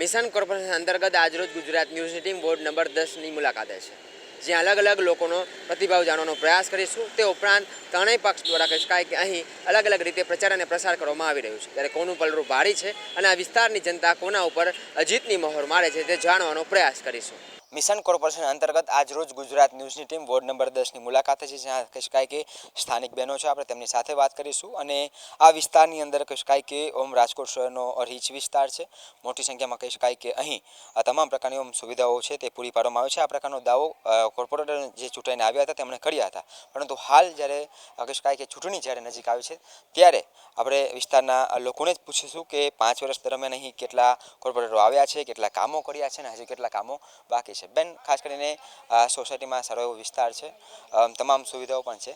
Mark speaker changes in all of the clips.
Speaker 1: Mission corporation અંતર્ગત આજરોજ ગુજરાત ન્યૂઝની ટીમ વોર્ડ નંબર 10ની મુલાકાતે છે, જ્યાં અલગ અલગ લોકોનો પ્રતિભાવ જાણવાનો પ્રયાસ કરીશું. તે ઉપરાંત ત્રણેય પક્ષ દ્વારા કહી શકાય કે અહીં અલગ અલગ રીતે પ્રચાર અને પ્રસાર કરવામાં આવી રહ્યું છે. ત્યારે કોનું પલરું ભારી છે અને આ વિસ્તારની જનતા કોના ઉપર જીતની મહોર મારે છે તે જાણવાનો પ્રયાસ કરીશું. મિશન કોર્પોરેશન અંતર્ગત આજરોજ ગુજરાત ન્યૂઝની ટીમ વોર્ડ નંબર 10ની મુલાકાતે છે, જ્યાં કહી શકાય કે સ્થાનિક બહેનો છે. આપણે તેમની સાથે વાત કરીશું. અને આ વિસ્તારની અંદર કહી શકાય કે રાજકોટ શહેરનો રીચ વિસ્તાર છે. મોટી સંખ્યામાં કહી શકાય કે અહીં તમામ પ્રકારની સુવિધાઓ છે તે પૂરી પાડવામાં આવે છે. આ પ્રકારનો દાવો કોર્પોરેટર જે ચૂંટાઈને આવ્યા હતા તેમણે કર્યા હતા. પરંતુ હાલ જ્યારે કહી શકાય કે ચૂંટણી જ્યારે નજીક આવી છે ત્યારે આપણે વિસ્તારના લોકોને જ પૂછીશું કે 5 વર્ષ દરમિયાન અહીં કેટલા કોર્પોરેટરો આવ્યા છે, કેટલા કામો કર્યા છે અને હજી કેટલા કામો બાકી છે. બેન, ખાસ કરીને સોસાયટીમાં સારો એવો વિસ્તાર છે, તમામ સુવિધાઓ પણ છે.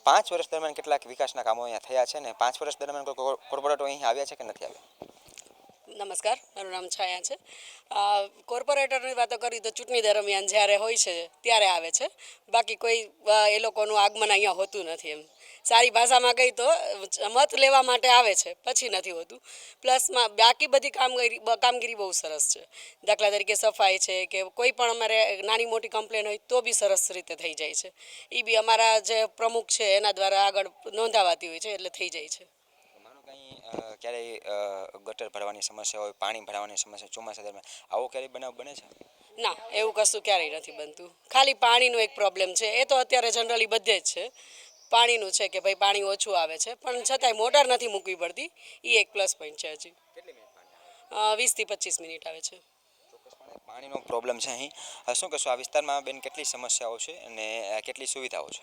Speaker 1: 5 વર્ષ દરમિયાન કેટલાક વિકાસના કામો અહીંયા થયા છે અને 5 વર્ષ દરમિયાન કોર્પોરેટરો અહીં આવ્યા છે કે નથી આવ્યા?
Speaker 2: નમસ્કાર, મારું નામ છાયા છે. કોર્પોરેટરની વાતો કરી તો ચૂંટણી દરમિયાન જ્યારે હોય છે ત્યારે આવે છે, બાકી કોઈ એ લોકોનું આગમન અહીંયા હોતું નથી. એમ સારી ભાષામાં કહી તો મત લેવા માટે આવે છે, પછી નથી હોતું. પ્લસમાં બાકી બધી કામગીરી બહુ સરસ છે. દાખલા તરીકે સફાઈ છે કે કોઈ પણ અમારે નાની મોટી કમ્પ્લેન હોય તો બી સરસ રીતે થઈ જાય છે. એ બી અમારા જે પ્રમુખ છે એના દ્વારા આગળ નોંધાવાતી હોય છે, એટલે થઈ જાય છે.
Speaker 1: ક્યારેય ગટર ભરવાની સમસ્યા હોય, પાણી ભરાવાની સમસ્યા ચોમાસા દરમિયાન આવો ક્યારેય બનાવ બને છે?
Speaker 2: ના, એવું કશું ક્યારેય નથી બનતું. ખાલી પાણીનો એક પ્રોબ્લેમ છે, એ તો અત્યારે જનરલી બધે જ છે. પાણીનું છે કે ભાઈ પાણી ઓછું આવે છે, પણ છતાંય મોટર નથી મૂકવી પડતી. એ એક પ્લસ પોઈન્ટ છે. હજી 20 થી 25 મિનિટ આવે છે.
Speaker 1: પાણીનો પ્રોબ્લેમ છે અહીં. શું કહેશો, આ વિસ્તારમાં બેન કેટલી સમસ્યાઓ છે અને કેટલી સુવિધાઓ છે?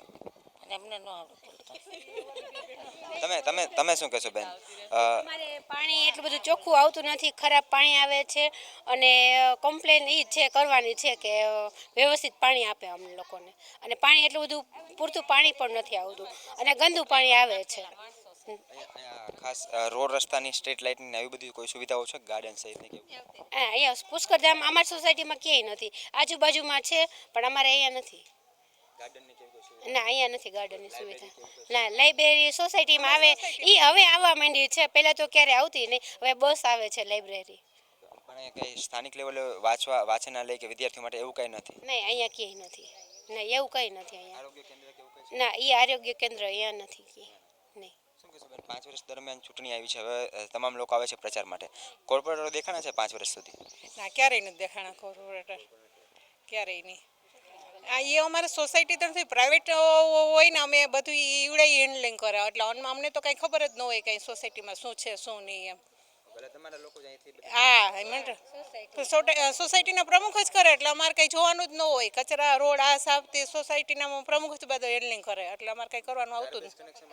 Speaker 1: તમે શું કહેશો બેન?
Speaker 3: અમારે પાણી એટલું બધું ચોખ્ખું આવતું નથી, ખરાબ પાણી આવે છે. અને કમ્પ્લેન એ જ છે કરવાની છે કે વ્યવસ્થિત પાણી આપે અમને લોકોને. અને પાણી એટલું બધું પૂરતું પાણી પણ નથી આવતું અને ગંદુ પાણી આવે છે.
Speaker 1: ખાસ રોડ રસ્તાની સ્ટ્રીટ લાઇટની આવી બધી કોઈ સુવિધાઓ છે, ગાર્ડન સહિતની કેવું?
Speaker 3: અહીંયા પુષ્કરધામ અમારી સોસાયટીમાં ક્યાંય નથી. આજુબાજુમાં છે પણ અમારે અહીંયા નથી. ના, અહીંયા નથી ગાર્ડનની સુવિધા. ના, લાઇબ્રેરી સોસાયટીમાં આવે એ હવે આવવા માંડી છે. પહેલાં તો ક્યારે આવતી નહીં, હવે બસ આવે છે લાઇબ્રેરી.
Speaker 1: પણ કંઈ સ્થાનિક લેવલે વાંચનાલય કે વિદ્યાર્થીઓ માટે એવું કંઈ નથી?
Speaker 3: નહીં, અહીંયા ક્યાંય નથી. ના, એવું કંઈ નથી અહીંયા. ના, એ આરોગ્ય કેન્દ્ર અહીંયા નથી નહીં.
Speaker 1: 5 વર્ષ દરમિયાન ચૂંટણી આવી છે, હવે તમામ લોકો આવે છે પ્રચાર માટે. કોર્પોરેટરો દેખાણા છે 5 વર્ષ સુધી?
Speaker 4: ના, ક્યારેય નથી દેખાણા કોર્પોરેટર, ક્યારેય નહીં. એ અમારે સોસાયટી તરફથી પ્રાઇવેટ હોય ને, અમે બધું ઈવડે હેન્ડલિંગ કરે, એટલે અમને તો કંઈ ખબર જ ન હોય કંઈ સોસાયટીમાં શું છે શું નહીં એમ. હા, સોસાયટીના પ્રમુખ જ કરે, એટલે અમારે કંઈ જોવાનું જ ન હોય. કચરા રોડ આ સાફ તે સોસાયટીના પ્રમુખ જ બધું હેન્ડલિંગ કરે, એટલે અમારે કંઈ કરવાનું આવતું જ નથી.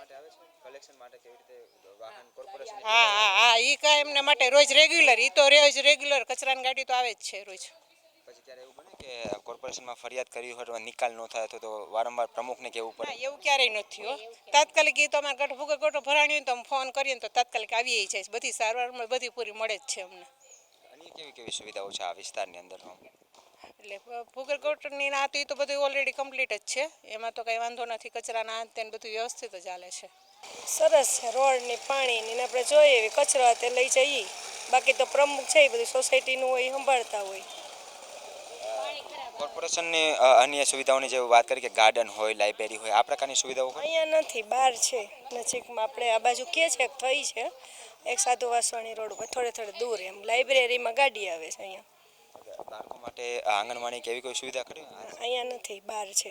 Speaker 4: હા હા હા, એ કાંઈ એમના માટે રોજ રેગ્યુલર, એ તો રોજ રેગ્યુલર કચરાની ગાડી તો આવે જ છે રોજ.
Speaker 1: પછી ત્યારે એવું બને કે કોર્પોરેશનમાં ફરિયાદ કરી હોય નિકાલ ન થાય તો વારંવાર પ્રમુખને કહેવું પડે?
Speaker 4: એવું ક્યારેય નથી હો. તાત્કાલિક એ તો અમારે ગટો ભરાણી હોય તો અમે ફોન કરીએ તો તાત્કાલિક આવી જાય. બધી સારવાર બધી પૂરી મળે જ છે અમને.
Speaker 1: અને કેવી કેવી સુવિધાઓ છે આ વિસ્તારની અંદર?
Speaker 4: એટલે ભૂગર્ભની ના તો એ તો બધું ઓલરેડી કમ્પ્લીટ જ છે, એમાં તો કંઈ વાંધો નથી. કચરાના તેને બધું વ્યવસ્થિત જ ચાલે છે.
Speaker 5: સરસ છે રોડની, પાણીની ને આપણે જોઈએ એવી કચરો તે લઈ જઈએ. બાકી તો પ્રમુખ છે એ બધી સોસાયટીનું હોય, સંભાળતા હોય.
Speaker 1: કોર્પોરેશનની અન્ય સુવિધાઓની જે વાત કરી કે ગાર્ડન હોય, લાઇબ્રેરી હોય, આ પ્રકારની સુવિધાઓ
Speaker 5: અહીંયા નથી, બહાર છે નજીકમાં. આપણે આ બાજુ કહે છે થઈ છે એક સાધુ વાસવાણી રોડ ઉપર થોડે દૂર. એમ લાઇબ્રેરીમાં ગાડી આવે છે અહીંયા.
Speaker 1: બાળકો માટે આંગણવાડી કેવી કોઈ સુવિધા કરી?
Speaker 5: અહીંયા નથી, બહાર છે.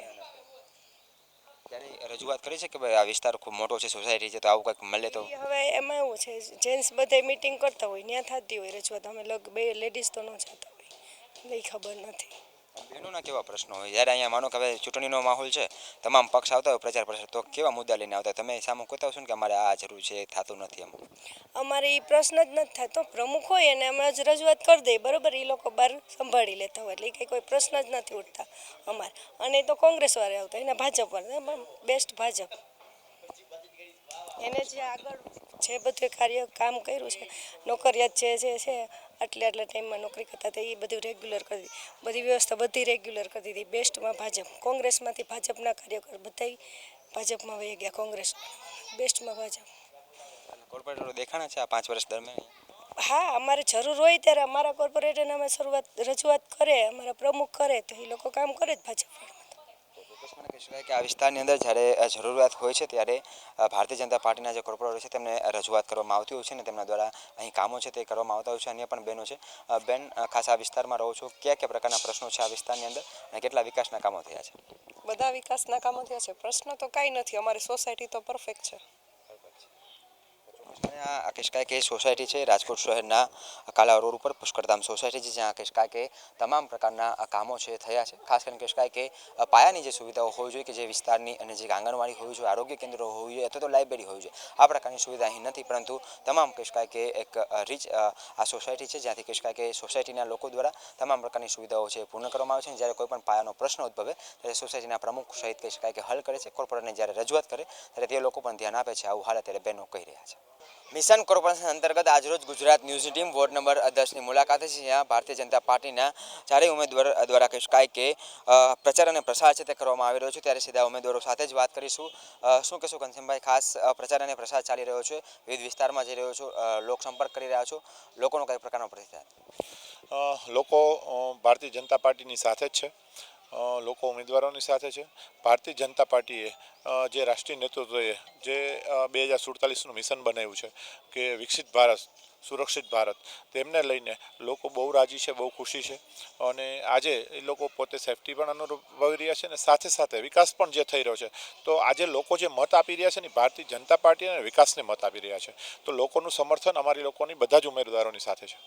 Speaker 1: ત્યારે રજૂઆત કરી છે કે ભાઈ આ વિસ્તાર ખૂબ મોટો છે, સોસાયટી છે, તો આવું કંઈક મળે તો?
Speaker 5: હવે એમાં એવું છે, જેન્ટ્સ બધા મિટિંગ કરતા હોય ત્યાં થતી હોય રજૂઆત. અમે બે લેડીઝ તો ન જતા હોય એટલે ખબર નથી.
Speaker 1: બહેનોના કેવા પ્રશ્નો હોય જ્યારે અહીંયા માનો કે હવે ચૂંટણીનો માહોલ છે, તમામ પક્ષ આવતા હોય પ્રચાર પ્રસાર, તો કેવા મુદ્દા લઈને આવતા? તમે સામે કહેતા હશો ને કે અમારે આ જરૂર છે, થતું નથી એમ?
Speaker 5: અમારે એ પ્રશ્ન જ નથી થતો. પ્રમુખ હોય અને અમે જ રજૂઆત કરી દઈએ બરાબર, એ લોકો બહાર સંભાળી લેતા હોય, એટલે એ કંઈ કોઈ પ્રશ્ન જ નથી ઉઠતા અમારે. અને એ તો કોંગ્રેસવાળા આવતા, એને ભાજપ વાળા બેસ્ટ ભાજપ. એને જે આગળ જે બધું કામ કર્યું છે, નોકરિયાત જે છે આટલા ટાઈમમાં નોકરી કરતા હતા એ બધું રેગ્યુલર કરી દીધી. બધી વ્યવસ્થા બધી રેગ્યુલર કરી દીધી. બેસ્ટમાં ભાજપ. કોંગ્રેસમાંથી ભાજપના કાર્યકર બધા ભાજપમાં વહી ગયા. કોંગ્રેસ બેસ્ટમાં ભાજપ.
Speaker 1: કોર્પોરેટરો દેખાણા છે આ 5 વર્ષ દરમિયાન?
Speaker 5: હા અમારે જરૂર હોય ત્યારે અમારા કોર્પોરેટરને અમે રજૂઆત કરે, અમારા પ્રમુખ કરે તો એ લોકો કામ કરે જ ભાજપવાળા.
Speaker 1: ચોક્કસપણે કહી શકાય કે આ વિસ્તારની અંદર જ્યારે જરૂરિયાત હોય છે ત્યારે ભારતીય જનતા પાર્ટીના જે કોર્પોરેટર છે તેમને રજૂઆત કરવામાં આવતી હોય છે અને તેમના દ્વારા અહીં કામો છે તે કરવામાં આવતા હોય છે. અન્ય પણ બહેનો છે. બેન, ખાસ આ વિસ્તારમાં રહો છો, કયા કયા પ્રકારના પ્રશ્નો છે આ વિસ્તારની અંદર અને કેટલા વિકાસના કામો થયા છે?
Speaker 6: બધા વિકાસના કામો થયા છે, પ્રશ્ન તો કાંઈ નથી. અમારી સોસાયટી તો પરફેક્ટ છે.
Speaker 1: અને આ કહી શકાય કે સોસાયટી છે રાજકોટ શહેરના કાલા રોડ ઉપર પુષ્કરધામ સોસાયટી છે, જ્યાં કહી શકાય કે તમામ પ્રકારના કામો છે થયા છે. ખાસ કરીને કહી શકાય કે પાયાની જે સુવિધાઓ હોવી જોઈએ, કે જે વિસ્તારની અને જે આંગણવાડી હોવી જોઈએ, આરોગ્ય કેન્દ્રો હોવી જોઈએ અથવા તો લાઇબ્રેરી હોવી જોઈએ, આ પ્રકારની સુવિધા અહીં નથી. પરંતુ તમામ કહી શકાય કે એક રીચ આ સોસાયટી છે, જ્યાંથી કહી શકાય કે સોસાયટીના લોકો દ્વારા તમામ પ્રકારની સુવિધાઓ છે પૂર્ણ કરવામાં આવે છે. જ્યારે કોઈ પણ પાયાનો પ્રશ્ન ઉદ્ભવે ત્યારે સોસાયટીના પ્રમુખ સહિત કહી શકાય કે હલ કરે છે. કોર્પોરેટરને જ્યારે રજૂઆત કરે ત્યારે તે લોકો પણ ધ્યાન આપે છે. આવું હાલ અત્યારે બહેનો કહી રહ્યા છે. મિશન કોર્પોરેશન અંતર્ગત આજરોજ ગુજરાત ન્યૂઝની ટીમ વોર્ડ નંબર 10ની મુલાકાતે છે, જ્યાં ભારતીય જનતા પાર્ટીના ચારેય ઉમેદવાર દ્વારા કહી શકાય કે પ્રચાર અને પ્રસાર છે તે કરવામાં આવી રહ્યો છે. ત્યારે સીધા ઉમેદવારો સાથે જ વાત કરીશું. શું કહેશો ઘનશ્યામભાઈ? ખાસ પ્રચાર અને પ્રસાર ચાલી રહ્યો છે, વિવિધ વિસ્તારમાં જઈ રહ્યો છો, લોકસંપર્ક કરી રહ્યા છો, લોકોનો કઈ પ્રકારનો પ્રતિસાદ?
Speaker 7: લોકો ભારતીય જનતા પાર્ટીની સાથે જ છે. લોકો ઉમેદવારોની સાથે છે. ભારતીય જનતા પાર્ટીએ જે રાષ્ટ્રીય નેતૃત્વએ જે 2047નું મિશન બનાવ્યું છે કે વિકસિત ભારત, સુરક્ષિત ભારત, તેમને લઈને લોકો બહુ રાજી છે, બહુ ખુશી છે. અને આજે એ લોકો પોતે સેફટી પણ અનુભવી રહ્યા છે અને સાથે સાથે વિકાસ પણ જે થઈ રહ્યો છે. તો આજે લોકો જે મત આપી રહ્યા છે ને ભારતીય જનતા પાર્ટી અને વિકાસને મત આપી રહ્યા છે. તો લોકોનું સમર્થન અમારી લોકોની બધા જ ઉમેદવારોની સાથે છે.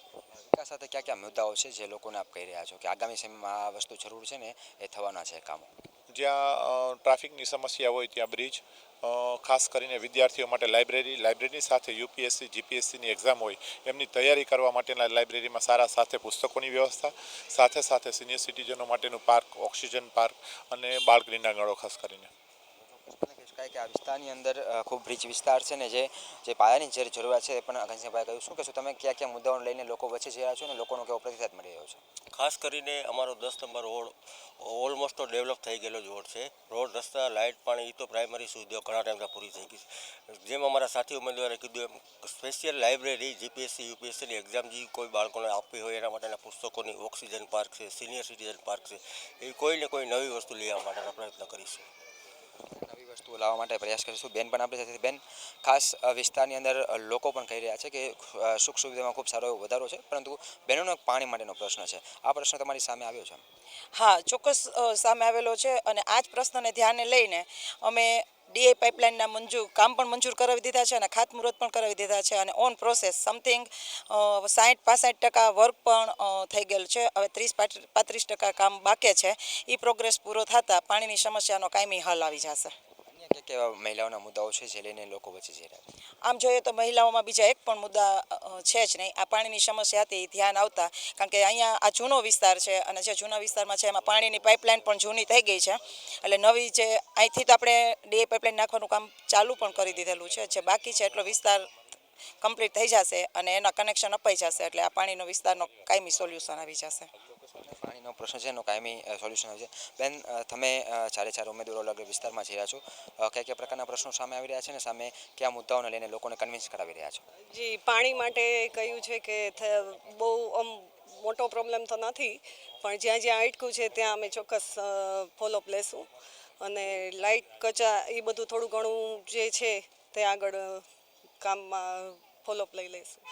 Speaker 1: વિકાસ સાથે કયા કયા મુદ્દાઓ છે જે લોકોને આપ કહી રહ્યા છો કે આગામી સમયમાં આ વસ્તુ જરૂર છે ને એ થવાના છે કામો?
Speaker 7: જ્યાં ટ્રાફિકની સમસ્યા હોય ત્યાં બ્રિજ, ખાસ કરીને વિદ્યાર્થીઓ માટે લાઇબ્રેરીની સાથે યુપીએસસી જીપીએસસીની એક્ઝામ હોય એમની તૈયારી કરવા માટેના લાઇબ્રેરીમાં સારા સાથે પુસ્તકોની વ્યવસ્થા, સાથે સાથે સિનિયર સિટીઝનો માટેનું પાર્ક, ઓક્સિજન પાર્ક અને બાળ ક્રીડાંગણો ખાસ કરીને.
Speaker 1: કહી શકાય કે આ વિસ્તારની અંદર ખૂબ રીચ વિસ્તાર છે ને જે પાયાની જે જરૂરિયાત છે એ પણ ઘનશ્યામભાઈ કહ્યું. શું કહેશો તમે? કયા કયા મુદ્દાઓને લઈને લોકો વચ્ચે જઈ રહ્યા છો અને લોકોનો કેવો પ્રતિસાદ મળી રહ્યો છે?
Speaker 8: ખાસ કરીને અમારો 10 નંબર વોર્ડ ઓલમોસ્ટ તો ડેવલપ થઈ ગયેલો જ વોર્ડ છે. રોડ, રસ્તા, લાઇટ, પાણી, એ તો પ્રાઇમરી સુવિધાઓ ઘણા ટાઈમથી પૂરી થઈ ગઈ છે. જેમ અમારા સાથી ઉમેદવારે કીધું એમ સ્પેશિયલ લાઇબ્રેરી, જીપીએસસી યુપીએસસીની એક્ઝામ જે કોઈ બાળકોને આપવી હોય એના માટેના પુસ્તકોની ઓક્સિજન પાર્ક છે, સિનિયર સિટીઝન પાર્ક છે, એવી કોઈને કોઈ નવી વસ્તુ લઈ આવવા માટેનો પ્રયત્ન કરીશું.
Speaker 1: નવી વસ્તુઓ લાવવા માટે પ્રયાસ કરીશું. બેન પણ આપણી સાથે. બેન, ખાસ વિસ્તારની અંદર લોકો પણ કહી રહ્યા છે કે સુખ સુવિધામાં ખૂબ સારો એવો વધારો છે, પરંતુ બહેનોનો પાણી માટેનો પ્રશ્ન છે. આ પ્રશ્ન તમારી સામે આવ્યો છે?
Speaker 9: હા, ચોક્કસ સામે આવેલો છે અને આ જ પ્રશ્નને ધ્યાને લઈને અમે ડીઆઈ પાઇપલાઇનના કામ પણ મંજૂર કરાવી દીધા છે અને ખાતમુહૂર્ત પણ કરાવી દીધા છે અને ઓન પ્રોસેસ સમથિંગ 60-65% વર્ક પણ થઈ ગયેલ છે. હવે 30-35% કામ બાકી છે. એ પ્રોગ્રેસ પૂરો થતાં પાણીની સમસ્યાનો કાયમી હલ આવી જશે.
Speaker 1: અન્ય કેવા મહિલાઓના મુદ્દાઓ છે જે લઈને લોકો વચ્ચે જઈ રહ્યા છે?
Speaker 9: આમ જોઈએ તો મહિલાઓમાં બીજા એક પણ મુદ્દા છે જ નહીં. આ પાણીની સમસ્યા હતી એ ધ્યાન આવતા, કારણ કે અહીંયા આ જૂનો વિસ્તાર છે અને જે જૂના વિસ્તારમાં છે એમાં પાણીની પાઇપલાઇન પણ જૂની થઈ ગઈ છે. એટલે નવી જે અહીંથી તો આપણે ડીએ પાઇપલાઇન નાખવાનું કામ ચાલુ પણ કરી દીધેલું છે. જે બાકી છે એટલો વિસ્તાર કમ્પ્લીટ થઈ જશે અને એના કનેક્શન અપાઈ જશે એટલે આ પાણીનો વિસ્તારનો કાયમી સોલ્યુશન આવી જશે.
Speaker 1: પાણીનો પ્રશ્ન છે એનો કાયમી સોલ્યુશન આવે છે. બેન, તમે ચારે ઉમેદવારો અલગ વિસ્તારમાં જઈ રહ્યા છો, કયા કયા પ્રકારના પ્રશ્નો સામે આવી રહ્યા છે અને સામે કયા મુદ્દાઓને લઈને લોકોને કન્વિન્સ કરાવી રહ્યા છો?
Speaker 6: જી, પાણી માટે કહ્યું છે કે બહુ મોટો પ્રોબ્લેમ તો નથી, પણ જ્યાં જ્યાં અટક્યું છે ત્યાં અમે ચોક્કસ ફોલોઅપ લેશું અને લાઇટ, કચા એ બધું થોડું ઘણું જે છે તે આગળ કામમાં ફોલોઅપ લઈ લઈશું.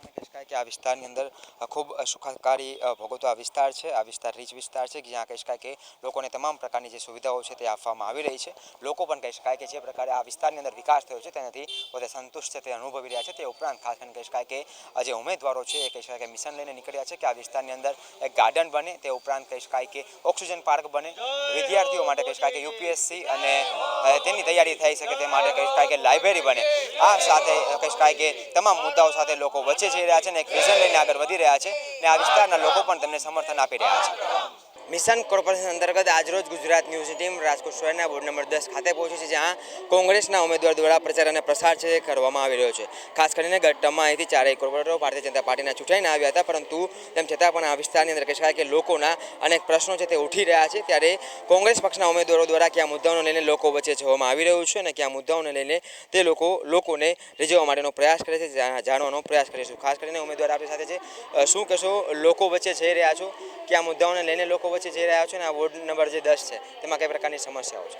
Speaker 1: કહી શકાય કે આ વિસ્તારની અંદર ખૂબ સુખાકારી ભોગવતો આ વિસ્તાર છે. આ વિસ્તાર રીચ વિસ્તાર છે, જ્યાં કહી શકાય કે લોકોને તમામ પ્રકારની જે સુવિધાઓ છે તે આપવામાં આવી રહી છે. લોકો પણ કહી શકાય કે જે પ્રકારે આ વિસ્તારની અંદર વિકાસ થયો છે તેનાથી પોતે સંતુષ્ટ છે, તે અનુભવી રહ્યા છે. તે ઉપરાંત ખાસ કરીને કહી શકાય કે આ જે ઉમેદવારો છે એ કહી શકાય કે મિશન લઈને નીકળ્યા છે કે આ વિસ્તારની અંદર એક ગાર્ડન બને. તે ઉપરાંત કહી શકાય કે ઓક્સિજન પાર્ક બને. વિદ્યાર્થીઓ માટે કહી શકાય કે યુપીએસસી અને તેની તૈયારી થઈ શકે તે માટે કહી શકાય કે લાઇબ્રેરી બને. આ સાથે કહી શકાય કે તમામ મુદ્દાઓ સાથે લોકો વચ્ચે જઈ રહ્યા છે અને એક વિઝન લઈને આગળ વધી રહ્યા છે અને આ વિસ્તારના લોકો પણ તેમને સમર્થન આપી રહ્યા છે. મિશન કોર્પોરેશન અંતર્ગત આજરોજ ગુજરાત ન્યૂઝની ટીમ રાજકોટ શહેરના વોર્ડ નંબર 10 ખાતે પહોંચી છે, જ્યાં કોંગ્રેસના ઉમેદવાર દ્વારા પ્રચાર અને પ્રસાર છે કરવામાં આવી રહ્યો છે. ખાસ કરીને ગત ટર્મમાં અહીંથી ચારેય કોર્પોરેટરો ભારતીય જનતા પાર્ટીના ચૂંટાઈને આવ્યા હતા, પરંતુ તેમ છતાં પણ આ વિસ્તારની અંદર કહી શકાય કે લોકોના અનેક પ્રશ્નો છે તે ઉઠી રહ્યા છે. ત્યારે કોંગ્રેસ પક્ષના ઉમેદવારો દ્વારા કયા મુદ્દાઓને લઈને લોકો વચ્ચે જવામાં આવી રહ્યું છે અને કયા મુદ્દાઓને લઈને તે લોકોને રીઝવવા માટેનો પ્રયાસ કરે છે, જાણવાનો પ્રયાસ કરીશું. ખાસ કરીને ઉમેદવાર આપણી સાથે છે. શું કહેશો, લોકો વચ્ચે જઈ રહ્યા છો, કયા મુદ્દાઓને લઈને લોકો વચ્ચે જઈ રહ્યા છો અને આ વોર્ડ નંબર જે 10 છે તેમાં કઈ પ્રકારની સમસ્યાઓ છે?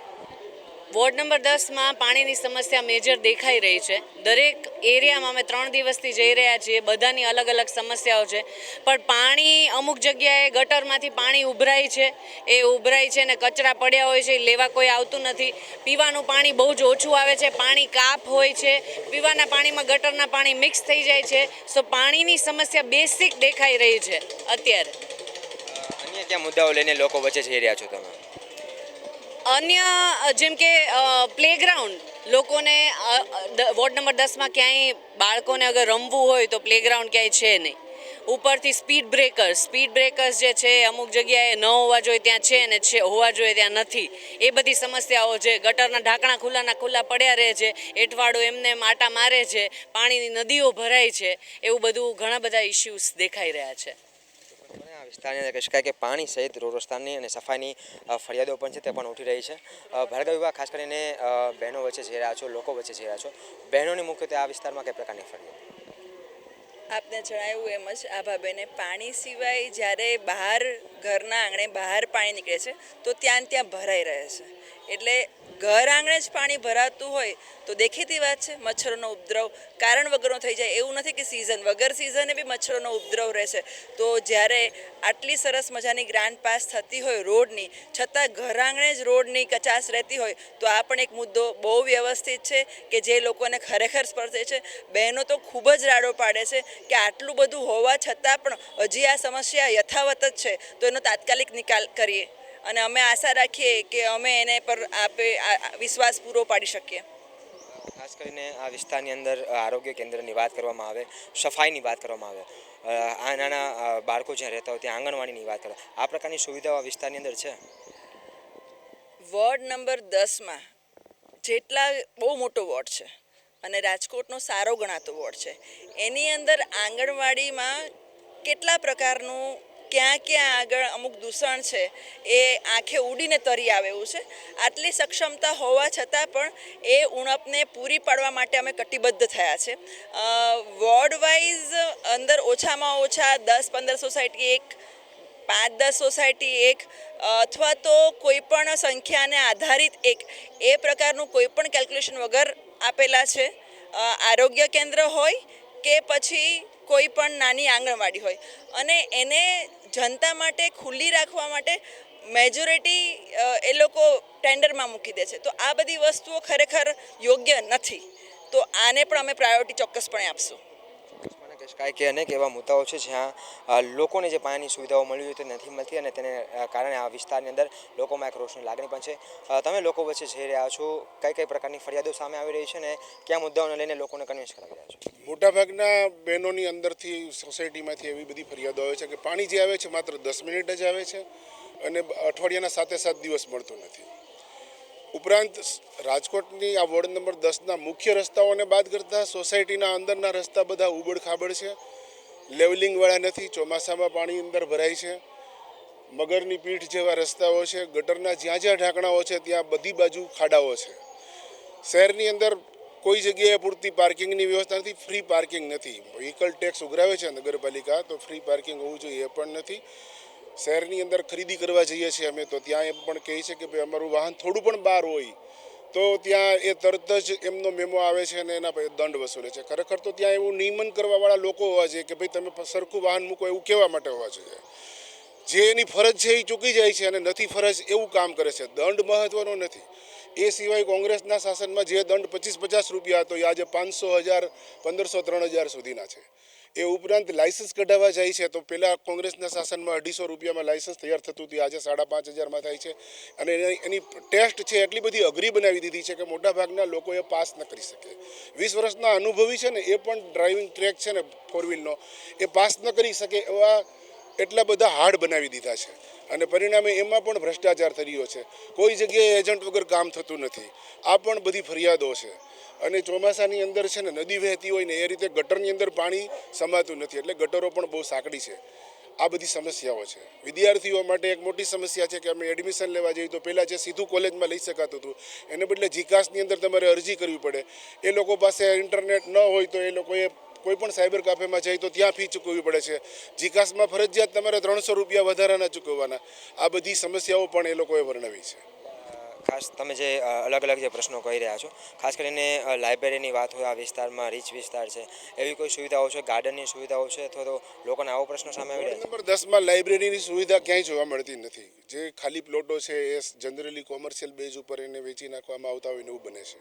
Speaker 2: વોર્ડ નંબર 10માં પાણીની સમસ્યા મેજર દેખાઈ રહી છે. દરેક એરિયામાં અમે 3 દિવસથી જઈ રહ્યા છીએ, બધાની અલગ અલગ સમસ્યાઓ છે. પણ પાણી અમુક જગ્યાએ ગટરમાંથી પાણી ઉભરાય છે ને કચરા પડ્યા હોય છે, લેવા કોઈ આવતું નથી. પીવાનું પાણી બહુ જ ઓછું આવે છે, પાણી કાપ હોય છે, પીવાના પાણીમાં ગટરના પાણી મિક્સ થઈ જાય છે. સો પાણીની સમસ્યા બેસિક દેખાઈ રહી છે અત્યારે.
Speaker 1: અન્ય કયા મુદ્દાઓ લઈને લોકો વચ્ચે જઈ રહ્યા છો તમે?
Speaker 2: અન્ય જેમ કે પ્લેગ્રાઉન્ડ, લોકોને વોર્ડ નંબર 10માં ક્યાંય બાળકોને અગર રમવું હોય તો પ્લેગ્રાઉન્ડ ક્યાંય છે નહીં. ઉપરથી સ્પીડ બ્રેકર્સ જે છે અમુક જગ્યાએ ન હોવા જોઈએ ત્યાં છે અને હોવા જોઈએ ત્યાં નથી. એ બધી સમસ્યાઓ છે. ગટરના ઢાંકણા ખુલ્લા પડ્યા રહે છે, એઠવાડો એમને માટા મારે છે, પાણીની નદીઓ ભરાય છે, એવું બધું ઘણા બધા ઇસ્યુઝ દેખાઈ રહ્યા છે.
Speaker 1: આ વિસ્તારની અંદર કહી શકાય કે પાણી સહિત રોડ રસ્તાની અને સફાઈની ફરિયાદો પણ છે તે પણ ઉઠી રહી છે. ભાર્ગવ વિભાગ, ખાસ કરીને બહેનો વચ્ચે જઈ રહ્યા છો, લોકો વચ્ચે જઈ રહ્યા છો, બહેનોની મુખ્યત્વે આ વિસ્તારમાં કઈ પ્રકારની ફરિયાદ?
Speaker 9: આપને જણાવ્યું એમ જ આભાબેને, પાણી સિવાય જ્યારે બહાર ઘરના આંગણે બહાર પાણી નીકળે છે તો ત્યાં ભરાઈ રહે છે. એટલે ઘર આંગણે જ પાણી ભરાતું હોય તો દેખીતી વાત છે મચ્છરોનો ઉપદ્રવ કારણ વગરનો થઈ જાય. એવું નથી કે વગર સિઝને બી મચ્છરોનો ઉપદ્રવ રહેશે. તો જ્યારે આટલી સરસ મજાની ગ્રાન્ટ પાસ થતી હોય રોડની, છતાં ઘર આંગણે જ રોડની કચાશ રહેતી હોય તો આ પણ એક મુદ્દો બહુ વ્યવસ્થિત છે કે જે લોકોને ખરેખર સ્પર્શે છે. બહેનો તો ખૂબ જ રાડો પાડે છે કે આટલું બધું હોવા છતાં પણ હજી આ સમસ્યા યથાવત જ છે, તો એનો તાત્કાલિક નિકાલ કરીએ. અને અમે આશા રાખીએ કે અમે એને પર વિશ્વાસ પૂરો પાડી શકીએ.
Speaker 1: ખાસ કરીને આ વિસ્તારની અંદર આરોગ્ય કેન્દ્રની વાત કરવામાં આવે, સફાઈની વાત કરવામાં આવે, આ નાના બાળકો જ્યાં રહેતા હોય ત્યાં આંગણવાડીની વાત કરે, આ પ્રકારની સુવિધાઓ આ વિસ્તારની અંદર છે?
Speaker 9: વોર્ડ નંબર 10માં જેટલા બહુ મોટો વોર્ડ છે અને રાજકોટનો સારો ગણાતો વોર્ડ છે, એની અંદર આંગણવાડીમાં કેટલા પ્રકારનું ક્યાં આગળ અમુક દૂષણ છે એ આંખે ઉડીને તરી આવે એવું છે. આટલી સક્ષમતા હોવા છતાં પણ એ ઉણપને પૂરી પાડવા માટે અમે કટિબદ્ધ થયા છે. વોર્ડ વાઇઝ અંદર ઓછામાં ઓછા 10-15 સોસાયટી 5-10 સોસાયટી અથવા તો કોઈ પણ સંખ્યાને આધારિત એ પ્રકારનું કોઈ પણ કેલ્ક્યુલેશન વગર આપેલા છે. આરોગ્ય કેન્દ્ર હોય કે પછી કોઈ પણ નાની આંગણવાડી હોય, અને એને જનતા માટે ખુલ્લી રાખવા માટે મેજોરિટી એ લોકો ટેન્ડરમાં મૂકી દે છે. તો આ બધી વસ્તુઓ ખરેખર યોગ્ય નથી. તો આને પણ અમે પ્રાયોરિટી ચોક્કસપણે આપશું.
Speaker 1: કહી કે અનેક એવા મુદ્દાઓ છે જ્યાં લોકોને જે પાણીની સુવિધાઓ મળવી જોઈએ તે નથી મળતી અને તેને કારણે આ વિસ્તારની અંદર લોકોમાં એક રોષની લાગણી પણ છે. તમે લોકો વચ્ચે જઈ રહ્યા છો, કઈ પ્રકારની ફરિયાદો સામે આવી રહી છે અને કયા મુદ્દાઓને લઈને લોકોને કન્વિન્સ કરાવી રહ્યા છો?
Speaker 10: મોટાભાગના બહેનોની અંદરથી સોસાયટીમાંથી એવી બધી ફરિયાદો આવે છે કે પાણી જે આવે છે માત્ર 10 મિનિટ જ આવે છે અને અઠવાડિયાના 7 દિવસ મળતું નથી. ઉપરાંત રાજકોટની આ વોર્ડ નંબર 10ના મુખ્ય રસ્તાઓને બાદ કરતાં સોસાયટીના અંદરના રસ્તા બધા ઉબડ-ખાબડ છે, લેવલિંગવાળા નથી, ચોમાસામાં પાણી અંદર ભરાય છે, મગરની પીઠ જેવા રસ્તાઓ છે, ગટરના જ્યાં ઢાંકણાઓ છે ત્યાં બધી બાજુ ખાડાઓ છે. શહેરની અંદર કોઈ જગ્યાએ પૂરતી પાર્કિંગની વ્યવસ્થા નથી, ફ્રી પાર્કિંગ નથી. વ્હીકલ ટેક્સ ઉઘરાવે છે નગરપાલિકા, તો ફ્રી પાર્કિંગ હોવું જોઈએ એ પણ નથી. શહેરની અંદર ખરીદી કરવા જઈએ છીએ અમે તો ત્યાં એમ પણ કહે છે કે ભાઈ અમારું વાહન થોડું પણ બહાર હોય તો ત્યાં એ તરત જ એમનો મેમો આવે છે અને એના દંડ વસૂલે છે. ખરેખર તો ત્યાં એવું નિયમન કરવાવાળા લોકો હોવા જોઈએ કે ભાઈ તમે સરખું વાહન મૂકો, એવું કહેવા માટે હોવા જોઈએ. જે એની ફરજ છે એ ચૂકી જાય છે અને નથી ફરજ એવું કામ કરે છે. દંડ મહત્વનો નથી. એ સિવાય કોંગ્રેસના શાસનમાં જે દંડ 25-50 રૂપિયા હતો એ આજે 500, 1000, 1500, 3000 સુધીના છે. એ ઉપરાંત લાયસન્સ કઢાવવા જાય છે તો પહેલાં કોંગ્રેસના શાસનમાં 250 રૂપિયામાં લાયસન્સ તૈયાર થતું હતું, આજે 5500 થાય છે. અને એની ટેસ્ટ છે એટલી બધી અઘરી બનાવી દીધી છે કે મોટાભાગના લોકો એ પાસ ન કરી શકે. 20 વર્ષના અનુભવી છે ને એ પણ ડ્રાઇવિંગ ટ્રેક છે ને 4 વ્હીલનો એ પાસ ન કરી શકે એવા એટલા બધા હાર્ડ બનાવી દીધા છે અને પરિણામે એમાં પણ ભ્રષ્ટાચાર થઈ રહ્યો છે. કોઈ જગ્યાએ એજન્ટ વગર કામ થતું નથી. આ પણ બધી ફરિયાદો છે. અને ચોમાસાની અંદર છે ને નદી વહેતી હોય ને એ રીતે ગટરની અંદર પાણી સમાતું નથી, એટલે ગટરો પણ બહુ સાંકડી છે. આ બધી સમસ્યાઓ છે. વિદ્યાર્થીઓ માટે એક મોટી સમસ્યા છે કે અમે એડમિશન લેવા જઈએ તો પહેલાં જે સીધું કોલેજમાં લઈ શકાતું હતું એને બદલે જીકાસની અંદર તમારે અરજી કરવી પડે. એ લોકો પાસે ઇન્ટરનેટ ન હોય તો એ લોકોએ કોઈ પણ સાયબર કાફેમાં જાય તો ત્યાં ફી ચૂકવવી પડે છે. જીકાસમાં ફરજિયાત તમારે 300 રૂપિયા વધારાના ચૂકવવાના. આ બધી સમસ્યાઓ પણ એ લોકોએ વર્ણવી છે.
Speaker 1: ખાસ તમે જે અલગ અલગ જે પ્રશ્નો કહી રહ્યા છો, ખાસ કરીને લાઇબ્રેરીની વાત હોય, આ વિસ્તારમાં રીચ વિસ્તાર છે, એવી કોઈ સુવિધાઓ છે, ગાર્ડનની સુવિધાઓ છે, અથવા તો લોકોને આવો પ્રશ્નો સામે આવી રહ્યા છે?
Speaker 10: નંબર 10માં લાઇબ્રેરીની સુવિધા ક્યાંય જોવા મળતી નથી. જે ખાલી પ્લોટો છે એ જનરલી કોમર્શિયલ બેઝ ઉપર એને વેચી નાખવામાં આવતા હોય ને એવું બને છે.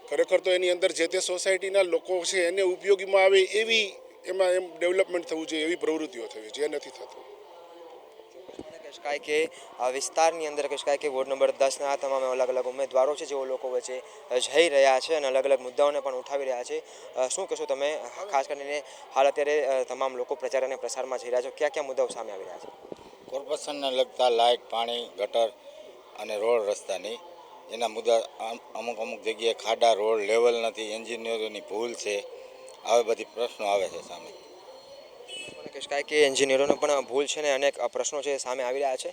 Speaker 10: ખરેખર તો એની અંદર જે તે સોસાયટીના લોકો છે એને ઉપયોગીમાં આવે એવી એમાં એમ ડેવલપમેન્ટ થવું જોઈએ, એવી પ્રવૃત્તિઓ થવી જે નથી થતું.
Speaker 1: કહી શકાય કે આ વિસ્તારની અંદર કહી શકાય કે વોર્ડ નંબર 10ના તમામ અલગ અલગ ઉમેદવારો છે જેઓ લોકો વચ્ચે જઈ રહ્યા છે અને અલગ અલગ મુદ્દાઓને પણ ઉઠાવી રહ્યા છે. શું કહેશો તમે, ખાસ કરીને હાલ અત્યારે તમામ લોકો પ્રચાર અને પ્રસારમાં જઈ રહ્યા છો, કયા કયા મુદ્દાઓ સામે આવી રહ્યા છે?
Speaker 11: કોર્પોરેશનને લગતા લાઇટ, પાણી, ગટર અને રોડ રસ્તાની એના મુદ્દા અમુક જગ્યાએ ખાડા, રોડ લેવલ નથી, એન્જિનિયરોની ભૂલ છે, આવી બધી પ્રશ્નો આવે છે સામે.
Speaker 1: કહી શકાય કે એન્જિનિયરોનો પણ ભૂલ છે ને અનેક પ્રશ્નો છે સામે આવી રહ્યા છે.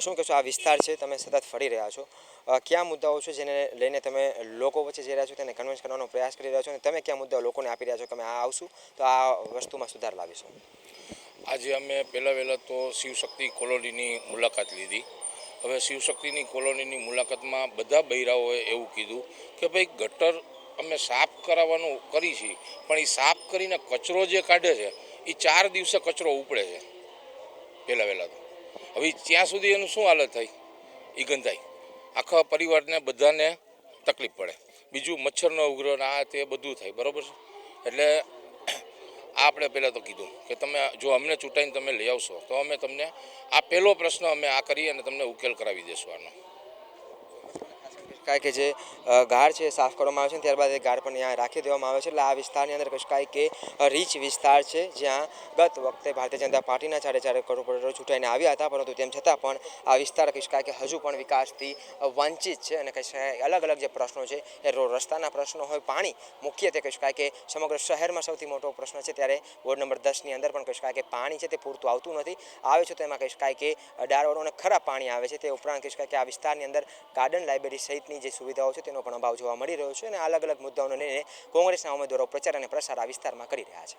Speaker 1: શું કહેશો, આ વિસ્તાર છે, તમે સતત ફરી રહ્યા છો, કયા મુદ્દાઓ છે જેને લઈને તમે લોકો વચ્ચે જઈ રહ્યા છો, તેને કન્વિન્સ કરવાનો પ્રયાસ કરી રહ્યા છો, અને તમે કયા મુદ્દાઓ લોકોને આપી રહ્યા છો કે અમે આ આવશું તો આ વસ્તુમાં સુધાર લાવીશું?
Speaker 12: આજે અમે પહેલાં તો શિવશક્તિ કોલોનીની મુલાકાત લીધી. હવે શિવશક્તિની કોલોનીની મુલાકાતમાં બધા બૈરાઓએ એવું કીધું કે ભાઈ ગટર અમે સાફ કરાવવાનું કરી છીએ, પણ એ સાફ કરીને કચરો જે કાઢે છે એ 4 દિવસે કચરો ઉપડે છે પહેલાં તો. હવે ત્યાં સુધી એનું શું હાલત થાય? એ ગંધાય, આખા પરિવારને બધાને તકલીફ પડે, બીજું મચ્છરનો ઉગ્રહ આ તે બધું થાય, બરાબર છે. એટલે આપણે પહેલાં તો કીધું કે તમે જો અમને ચૂંટાઈને તમે લઈ આવશો તો અમે તમને આ પહેલો પ્રશ્ન અમે આ કરી અને તમને ઉકેલ કરાવી દેશું આનો.
Speaker 1: કારણ કે જે ગાર છે એ સાફ કરવામાં આવે છે, ત્યારબાદ એ ગાર પણ ત્યાં રાખી દેવામાં આવે છે. એટલે આ વિસ્તારની અંદર કહી શકાય કે રીચ વિસ્તાર છે, જ્યાં ગત વખતે ભારતીય જનતા પાર્ટીના 4 કોર્પોરેટરો ચૂંટાઈને આવ્યા હતા, પરંતુ તેમ છતાં પણ આ વિસ્તાર કહી શકાય કે હજુ પણ વિકાસથી વંચિત છે. અને કહી શકાય અલગ અલગ જે પ્રશ્નો છે એ રસ્તાના પ્રશ્નો હોય, પાણી મુખ્યત્વે કહી શકાય કે સમગ્ર શહેરમાં સૌથી મોટો પ્રશ્ન છે, ત્યારે વોર્ડ નંબર 10ની અંદર પણ કહી શકાય કે પાણી છે તે પૂરતું આવતું નથી. આવે છે તો એમાં કહી શકાય કે ડાળવાળું અને ખરાબ પાણી આવે છે. તે ઉપરાંત કહી શકાય કે આ વિસ્તારની અંદર ગાર્ડન, લાઇબ્રેરી સહિતની જે સુવિધાઓ છે તેનો પણ અભાવ જોવા મળી રહ્યો છે. અને અલગ અલગ મુદ્દાઓને લઈને કોંગ્રેસના ઉમેદવારો પ્રચાર અને પ્રસાર આ વિસ્તારમાં કરી રહ્યા છે.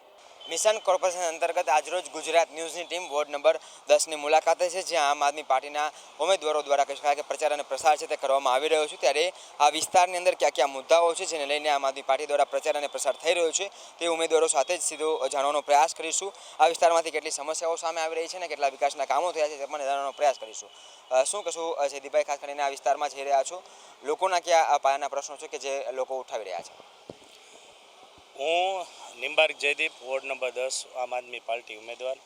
Speaker 1: મિશન કોર્પોરેશન અંતર્ગત આજરોજ ગુજરાત ન્યૂઝની ટીમ વોર્ડ નંબર 10ની મુલાકાતે છે, જ્યાં આમ આદમી પાર્ટીના ઉમેદવારો દ્વારા કહી શકાય કે પ્રચાર અને પ્રસાર છે તે કરવામાં આવી રહ્યો છે. ત્યારે આ વિસ્તારની અંદર કયા કયા મુદ્દાઓ છે જેને લઈને આમ આદમી પાર્ટી દ્વારા પ્રચાર અને પ્રસાર થઈ રહ્યો છે તે ઉમેદવારો સાથે જ સીધો જાણવાનો પ્રયાસ કરીશું. આ વિસ્તારમાંથી કેટલી સમસ્યાઓ સામે આવી રહી છે અને કેટલા વિકાસના કામો થયા છે તે પણ જાણવાનો પ્રયાસ કરીશું. શું કહેશું જયદીપભાઈ, ખાસ કરીને આ વિસ્તારમાં જઈ રહ્યા છો, લોકોના કયા પાયાના પ્રશ્નો છે કે જે લોકો ઉઠાવી રહ્યા છે?
Speaker 13: હું નિંબાર્ક જયદીપ, વોર્ડ નંબર 10, આમ આદમી પાર્ટી ઉમેદવાર.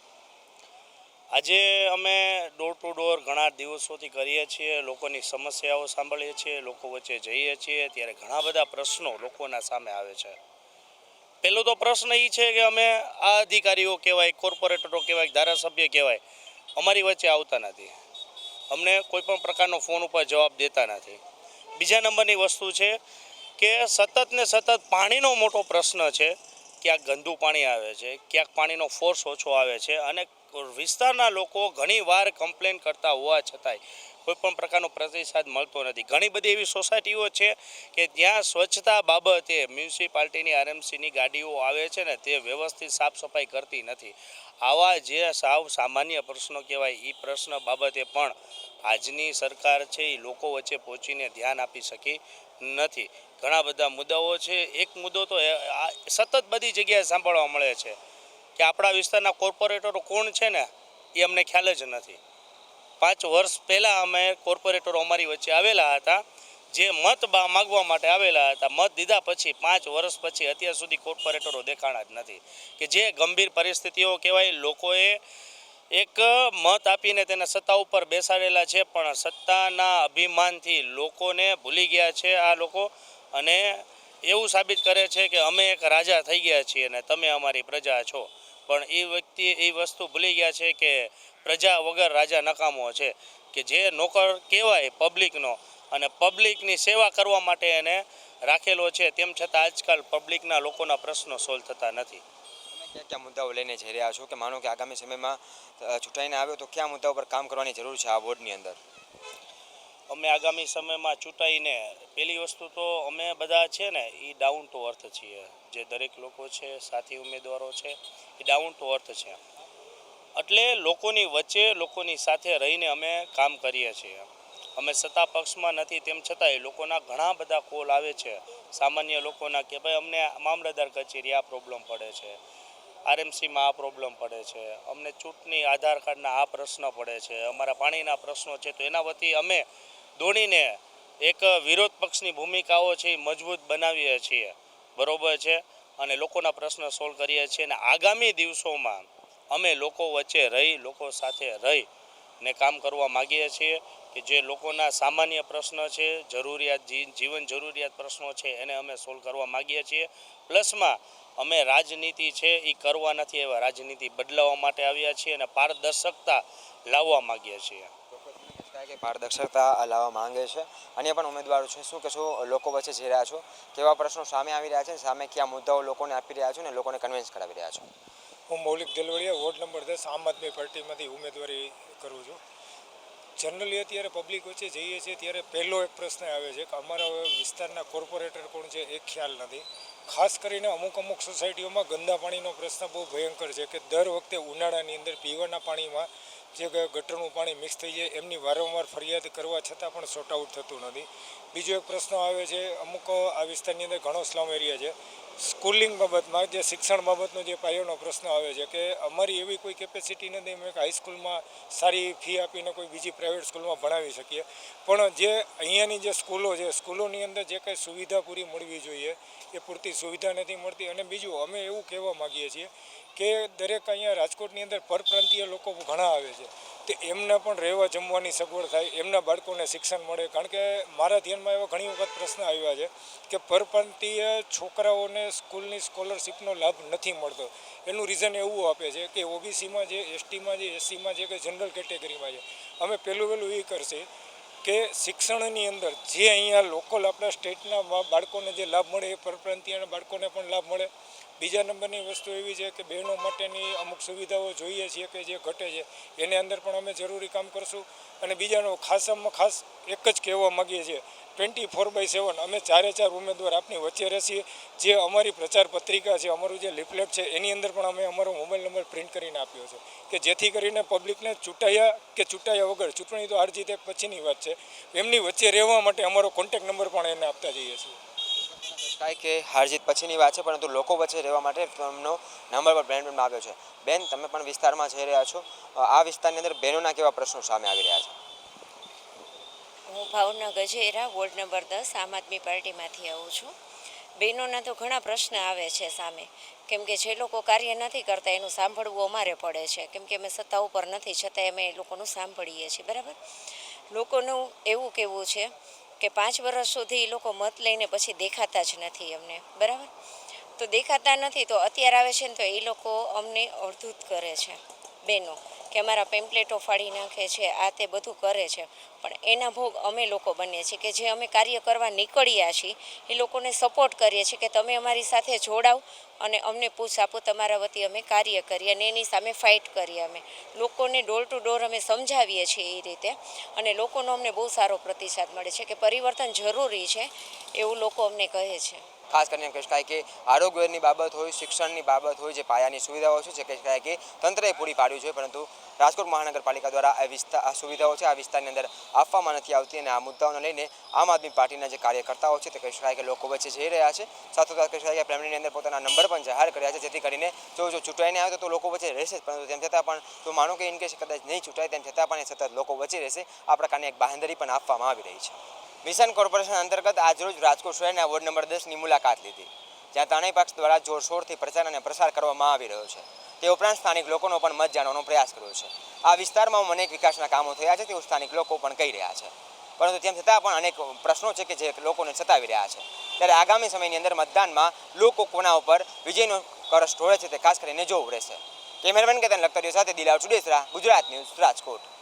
Speaker 13: આજે અમે ડોર ટુ ડોર ઘણા દિવસોથી કરીએ છીએ, લોકોની સમસ્યાઓ સાંભળીએ છીએ, લોકો વચ્ચે જઈએ છીએ, ત્યારે ઘણા બધા પ્રશ્નો લોકોના સામે આવે છે. પહેલો તો પ્રશ્ન એ છે કે અમે આ અધિકારીઓ કહેવાય, કોર્પોરેટરો કહેવાય, ધારાસભ્ય કહેવાય, અમારી વચ્ચે આવતા નથી, અમને કોઈ પણ પ્રકારનો ફોન ઉપર જવાબ દેતા નથી. બીજા નંબરની વસ્તુ છે કે સતત ને સતત પાણીનો મોટો પ્રશ્ન છે. ક્યાંક ગંદુ પાણી આવે છે, ક્યાંક પાણીનો ફોર્સ ઓછો આવે છે, અને વિસ્તારના લોકો ઘણીવાર કમ્પ્લેન કરતા હોવા છતાંય કોઈ પણ પ્રકારનો પ્રતિસાદ મળતો નથી. ઘણી બધી એવી સોસાયટીઓ છે કે જ્યાં સ્વચ્છતા બાબતે મ્યુનિસિપાલિટીની આરએમસીની ગાડીઓ આવે છે ને તે વ્યવસ્થિત સાફ સફાઈ કરતી નથી. આવા જે સાવ સામાન્ય પ્રશ્નો કહેવાય એ પ્રશ્ન બાબતે પણ આજની સરકાર છે એ લોકો વચ્ચે પહોંચીને ધ્યાન આપી શકી નથી. ઘણા બધા મુદ્દાઓ છે. એક મુદ્દો તો સતત બધી જગ્યાએ સાંભળવા મળે છે કે આપણા વિસ્તારના કોર્પોરેટરો કોણ છે ને એ અમને ખ્યાલ જ નથી. 5 વર્ષ પહેલાં અમે કોર્પોરેટરો અમારી વચ્ચે આવેલા હતા, જે મત માગવા માટે આવેલા હતા. મત દીધા પછી 5 વર્ષ પછી અત્યાર સુધી કોર્પોરેટરો દેખાણા જ નથી, કે જે ગંભીર પરિસ્થિતિઓ કહેવાય. લોકોએ એક મત આપીને તેને સત્તા ઉપર બેસાડેલા છે, પણ સત્તાના અભિમાનથી લોકોને ભૂલી ગયા છે આ લોકો, અને એવું સાબિત કરે છે કે અમે એક રાજા થઈ ગયા છીએ અને તમે અમારી પ્રજા છો. પણ એ વ્યક્તિ એ વસ્તુ ભૂલી ગયા છે કે પ્રજા વગર રાજા નકામો છે, કે જે નોકર કહેવાય પબ્લિકનો અને પબ્લિકની સેવા કરવા માટે એને રાખેલો છે, તેમ છતાં આજકાલ પબ્લિકના લોકોના પ્રશ્નો સોલ્વ થતા નથી.
Speaker 1: કયા કયા મુદ્દાઓ લઈને જઈ રહ્યા છો કે માનો કે આગામી સમયમાં ચૂંટાઈને આવ્યો તો કયા મુદ્દાઓ પર કામ કરવાની જરૂર છે આ વોર્ડની અંદર?
Speaker 13: અમે આગામી સમયમાં ચૂંટાઈને પહેલી વસ્તુ તો અમે બધા છે ને એ ડાઉન ટુ અર્થ છીએ. જે દરેક લોકો છે, સાથી ઉમેદવારો છે, એ ડાઉન ટુ અર્થ છે. એટલે લોકોની વચ્ચે લોકોની સાથે રહીને અમે કામ કરીએ છીએ. અમે સત્તા પક્ષમાં નથી, તેમ છતાંય લોકોના ઘણા બધા કોલ આવે છે, સામાન્ય લોકોના, કે ભાઈ અમને મામલતદાર કચેરી આ પ્રોબ્લેમ પડે છે, આરએમસીમાં આ પ્રોબ્લેમ પડે છે, અમને ચૂંટણી આધાર કાર્ડના આ પ્રશ્ન પડે છે, અમારા પાણીના પ્રશ્નો છે. તો એના વતી અમે દોડીને એક વિરોધ પક્ષની ભૂમિકાઓ છે એ મજબૂત બનાવીએ છીએ, બરોબર છે, અને લોકોના પ્રશ્ન સોલ્વ કરીએ છીએ. અને આગામી દિવસોમાં અમે લોકો વચ્ચે રહી, લોકો સાથે રહી ને કામ કરવા માગીએ છીએ કે જે લોકોના સામાન્ય પ્રશ્ન છે, જરૂરિયાત જીવન જરૂરિયાત પ્રશ્નો છે, એને અમે સોલ્વ કરવા માગીએ છીએ. પ્લસમાં અમે રાજનીતિ છે એ કરવા નથી આવ્યા, રાજનીતિ બદલાવવા માટે આવ્યા છીએ અને પારદર્શકતા લાવવા માગીએ છીએ.
Speaker 1: કે પારદર્શકતા લાવવા માંગે છે. અન્ય પણ ઉમેદવારો છે, શું કહેશો લોકો વચ્ચે જઈ રહ્યા છો, કેવા પ્રશ્નો સામે આવી રહ્યા છે, સામે કયા મુદ્દાઓ લોકોને આપી રહ્યા છો ને લોકોને કન્વિન્સ કરાવી રહ્યા છો?
Speaker 14: હું મૌલિક દેલવડિયા, વોર્ડ નંબર 10, આમ આદમી પાર્ટીમાંથી ઉમેદવારી કરું છું. જનરલી અત્યારે પબ્લિક વચ્ચે જઈએ છીએ ત્યારે પહેલો એક પ્રશ્ન આવે છે કે અમારા વિસ્તારના કોર્પોરેટર કોણ છે એ ખ્યાલ નથી. ખાસ કરીને અમુક સોસાયટીઓમાં ગંદા પાણીનો પ્રશ્ન બહુ ભયંકર છે કે દર વખતે ઉનાળાની અંદર પીવાના પાણીમાં જે ગટરનું પાણી મિક્સ થઈ જાય એમની વારંવાર ફરિયાદ કરવા છતાં પણ સોર્ટ આઉટ થતું નથી. બીજો એક પ્રશ્ન આવે છે, અમુક આ વિસ્તારની અંદર ઘણો સ્લમ એરિયા છે, સ્કૂલિંગ બાબતમાં જે શિક્ષણ બાબતનો જે પાયાનો પ્રશ્ન આવે છે કે અમારી એવી કોઈ કેપેસિટી નથી અમે હાઈસ્કૂલમાં સારી ફી આપીને કોઈ બીજી પ્રાઇવેટ સ્કૂલમાં ભણાવી શકીએ, પણ જે અહીંયાની જે સ્કૂલો છે, સ્કૂલોની અંદર જે કંઈ સુવિધા પૂરી મળવી જોઈએ એ પૂરતી સુવિધા નથી મળતી. અને બીજું અમે એવું કહેવા માગીએ છીએ કે દરેક અહીંયા રાજકોટની અંદર પરપ્રાંતીય લોકો ઘણા આવે છે, તો એમને પણ રહેવા જમવાની સગવડ થાય, એમના બાળકોને શિક્ષણ મળે. કારણ કે મારા ધ્યાનમાં એવા ઘણી વખત પ્રશ્ન આવ્યા છે કે પરપ્રાંતીય છોકરાઓને સ્કૂલની સ્કોલરશિપનો લાભ નથી મળતો. એનું રીઝન એવું આપે છે કે ઓબીસીમાં છે, એસટીમાં છે, એસસીમાં છે કે જનરલ કેટેગરીમાં છે. અમે પહેલું એ કરશે કે શિક્ષણની અંદર જે અહીંયા લોકલ આપણા સ્ટેટના બાળકોને જે લાભ મળે એ પરપ્રાંતીયના બાળકોને પણ લાભ મળે. બીજા નંબરની વસ્તુ એવી છે કે બહેનો માટેની અમુક સુવિધાઓ જોઈએ છીએ કે જે ઘટે છે, એની અંદર પણ અમે જરૂરી કામ કરશું. અને બીજાનો ખાસમાં ખાસ એક જ કહેવા માગીએ છીએ, 24/7 અમે 4 ઉમેદવાર આપની વચ્ચે રહેશીએ. જે અમારી પ્રચાર પત્રિકા છે, અમારું જે લીફલેટ છે, એની અંદર પણ અમે અમારો મોબાઈલ નંબર પ્રિન્ટ કરીને આપ્યો છે કે જેથી કરીને પબ્લિકને ચૂંટાયા કે ચૂંટાયા વગર, ચૂંટણી તો હાર જીત એક પછીની વાત છે, એમની વચ્ચે રહેવા માટે અમારો કોન્ટેક્ટ નંબર પણ એને આપતા જઈએ છીએ.
Speaker 1: કાંઈ કે હાર જીત પછીની વાત છે, પરંતુ લોકો વચ્ચે રહેવા માટે તેમનો નંબર પર બ્રાન્ડમાં આવ્યો છે. બેન, તમે પણ વિસ્તારમાં જઈ રહ્યા છો, આ વિસ્તારની અંદર બહેનોના કેવા પ્રશ્નો સામે આવી રહ્યા છે?
Speaker 15: હું ભાવનગર ગજેરા, વોર્ડ નંબર 10, આમ આદમી પાર્ટીમાંથી આવું છું. બહેનોના તો ઘણા પ્રશ્ન આવે છે સામે, કેમ કે જે લોકો કાર્ય નથી કરતા એનું સાંભળવું અમારે પડે છે, કેમ કે અમે સત્તા ઉપર નથી છતાં અમે એ લોકોનું સાંભળીએ છીએ. બરાબર, લોકોનું એવું કહેવું છે કે 5 વર્ષ સુધી એ લોકો મત લઈને પછી દેખાતા જ નથી અમને. બરાબર, તો દેખાતા નથી તો અત્યારે આવે છે ને તો એ લોકો અમને અડધૂત કરે છે બહેનો, કે અમારા પેમ્પલેટો ફાડી નાખે છે, આ તે બધું કરે છે. પણ એના ભોગ અમે લોકો બનીએ છીએ કે જે અમે કાર્ય કરવા નીકળ્યા છીએ એ લોકોને સપોર્ટ કરીએ છીએ કે તમે અમારી સાથે જોડાવ અને અમને પૂછ આપો, તમારા વતી અમે કાર્ય કરીએ અને એની સામે ફાઇટ કરીએ. અમે લોકોને ડોર ટુ ડોર અમે સમજાવીએ છીએ એ રીતે, અને લોકોનો અમને બહુ સારો પ્રતિસાદ મળે છે કે પરિવર્તન જરૂરી છે એવું લોકો અમને કહે છે.
Speaker 1: ખાસ કરીને કહી શકાય કે આરોગ્યની બાબત હોય, શિક્ષણની બાબત હોય, જે પાયાની સુવિધાઓ છે જે કહી શકાય કે તંત્રએ પૂરી પાડવી જોઈએ, પરંતુ રાજકોટ મહાનગરપાલિકા દ્વારા આ સુવિધાઓ છે આ વિસ્તારની અંદર આપવામાં નથી આવતી. અને આ મુદ્દાઓને લઈને આમ આદમી પાર્ટીના જે કાર્યકર્તાઓ છે તે કહી શકાય કે લોકો વચ્ચે જઈ રહ્યા છે. સાથોસાથ કહી શકાય કે પ્રેમની અંદર પોતાના નંબર પણ જાહેર કર્યા છે, જેથી કરીને જો ચૂંટાઈને આવે તો લોકો વચ્ચે રહેશે જ, પરંતુ તેમ છતાં પણ જો માનો કે ઇનકેસ કદાચ નહીં ચૂંટાય તેમ છતાં પણ એ સતત લોકો વચ્ચે રહેશે, આ પ્રકારની એક બાંહેધરી પણ આપવામાં આવી રહી છે. મિશન કોર્પોરેશન અંતર્ગત આજરોજ રાજકોટ શહેરના વોર્ડ નંબર 10ની મુલાકાત લીધી, જ્યાં ત્રણેય પક્ષ દ્વારા જોરશોરથી પ્રચાર અને પ્રસાર કરવામાં આવી રહ્યો છે. તે ઉપરાંત સ્થાનિક લોકોનો પણ મત જાણવાનો પ્રયાસ કર્યો છે. આ વિસ્તારમાં અનેક વિકાસના કામો થયા છે તેવું સ્થાનિક લોકો પણ કહી રહ્યા છે, પરંતુ તેમ છતાં પણ અનેક પ્રશ્નો છે કે જે લોકોને સતાવી રહ્યા છે. ત્યારે આગામી સમયની અંદર મતદાનમાં લોકો કોના ઉપર વિજયનો કળશ ઢોળે છે તે ખાસ કરીને જોવું રહેશે. કેમેરામેન કેતન લખતરિયો સાથે દિલાવર ચુડેસરા, ગુજરાત ન્યૂઝ, રાજકોટ.